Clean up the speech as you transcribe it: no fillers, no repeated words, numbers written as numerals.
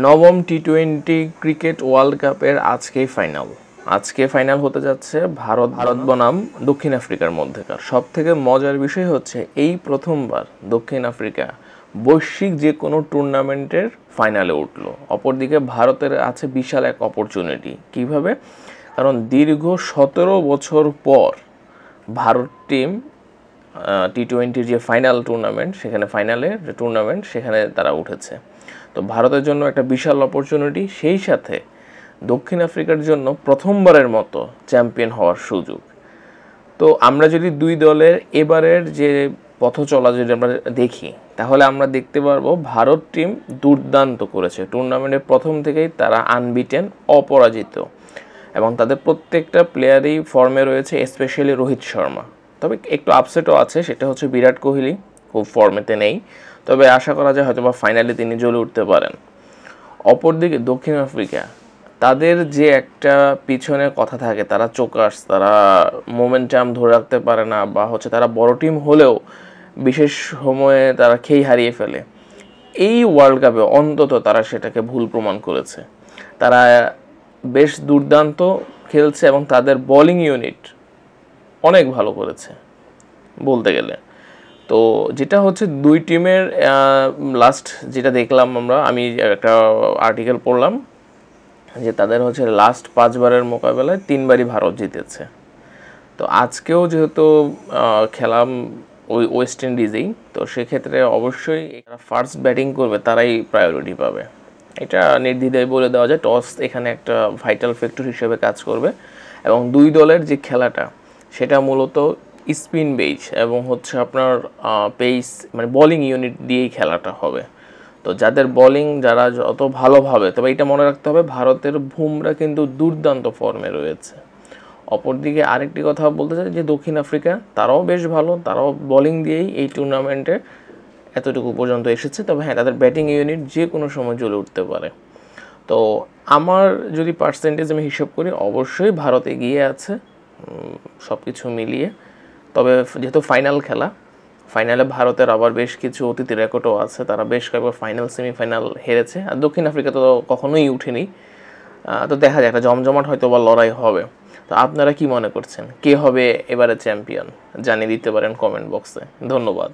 নবম টি-20 cricket world কাপের আজকে ফাইনাল হতে যাচ্ছে ভারত বনাম দক্ষিণ আফ্রিকার মধ্যেকার। সবথেকে মজার বিষয় হচ্ছে এই প্রথমবার দক্ষিণ আফ্রিকা বৈশ্বিক যে কোনো টুর্নামেন্টের ফাইনালে উঠলো। অপরদিকে ভারতের আছে বিশাল এক অপরচুনিটি। কিভাবে? কারণ দীর্ঘ 17 বছর পর ভারত টিম টি-20 যে ফাইনাল টুর্নামেন্ট সেখানে তারা উঠেছে। তো ভারতের জন্য একটা বিশাল অপরচুনিটি, সেই সাথে দক্ষিণ আফ্রিকার জন্য প্রথমবারের মতো চ্যাম্পিয়ন হওয়ার সুযোগ। তো আমরা যদি দুই দলের এবারের যে পথ চলা যদি আমরা দেখি, তাহলে আমরা দেখতে পারবো ভারত টিম দুর্দান্ত করেছে। টুর্নামেন্টের প্রথম থেকেই তারা আনবিটেন, অপরাজিত, এবং তাদের প্রত্যেকটা প্লেয়ারই ফর্মে রয়েছে, স্পেশালি রোহিত শর্মা। তবে একটু আপসেটও আছে, সেটা হচ্ছে বিরাট কোহলি খুব ফর্মেতে নেই, তবে আশা করা যায় হয়তো বা ফাইনালে তিনি জ্বলে উঠতে পারেন। অপরদিকে দক্ষিণ আফ্রিকা, তাদের যে একটা পিছনে কথা থাকে, তারা চোকার্স, তারা মোমেন্টাম ধরে রাখতে পারে না, বা হচ্ছে তারা বড় টিম হলেও বিশেষ সময়ে তারা খেই হারিয়ে ফেলে। এই ওয়ার্ল্ড কাপে অন্তত তারা সেটাকে ভুল প্রমাণ করেছে। তারা বেশ দুর্দান্ত খেলছে এবং তাদের বোলিং ইউনিট অনেক ভালো করেছে বলতে গেলে। তো যেটা হচ্ছে দুই টিমের লাস্ট যেটা দেখলাম আমি একটা আর্টিকেল পড়লাম যে তাদের হচ্ছে লাস্ট 5 বারের মোকাবেলায় 3 বারই ভারত জিতেছে। তো আজকেও যেহেতু খেলাম ওই ওয়েস্ট ইন্ডিজেই, তো সেক্ষেত্রে অবশ্যই ফার্স্ট ব্যাটিং করবে তারাই প্রায়োরিটি পাবে, এটা নির্দ্বিধায় বলে দেওয়া যায়। টস এখানে একটা ভাইটাল ফ্যাক্টর হিসেবে কাজ করবে, এবং দুই দলের যে খেলাটা সেটা মূলত স্পিন বেস এবং হচ্ছে আপনার পেস, মানে বোলিং ইউনিট দিয়েই খেলাটা হবে। তো যাদের বোলিং যারা যত ভালোভাবে, তবে এটা মনে রাখতে হবে ভারতের বুমরা কিন্তু দুর্দান্ত ফর্মে রয়েছে। অপরদিকে আরেকটি কথা বলতে চাই যে দক্ষিণ আফ্রিকা তারাও বেশ ভালো, তারাও বোলিং দিয়েই এই টুর্নামেন্টে এতটুকু পর্যন্ত এসেছে। তবে হ্যাঁ, তাদের ব্যাটিং ইউনিট যে কোনো সময় জ্বলে উঠতে পারে। তো আমার যদি পার্সেন্টেজ আমি হিসাব করি, অবশ্যই ভারত এগিয়ে আছে সব কিছু মিলিয়ে। তবে যেহেতু ফাইনালে ভারতের আবার বেশ কিছু অতীত রেকর্ডও আছে, তারা বেশ কয়েকবার ফাইনাল সেমিফাইনাল হেরেছে, আর দক্ষিণ আফ্রিকা তো কখনোই উঠেনি। তো দেখা যায় একটা জমজমাট হয়তো বা লড়াই হবে। তো আপনারা কি মনে করছেন, কে হবে এবারে চ্যাম্পিয়ন? জানিয়ে দিতে পারেন কমেন্ট বক্সে। ধন্যবাদ।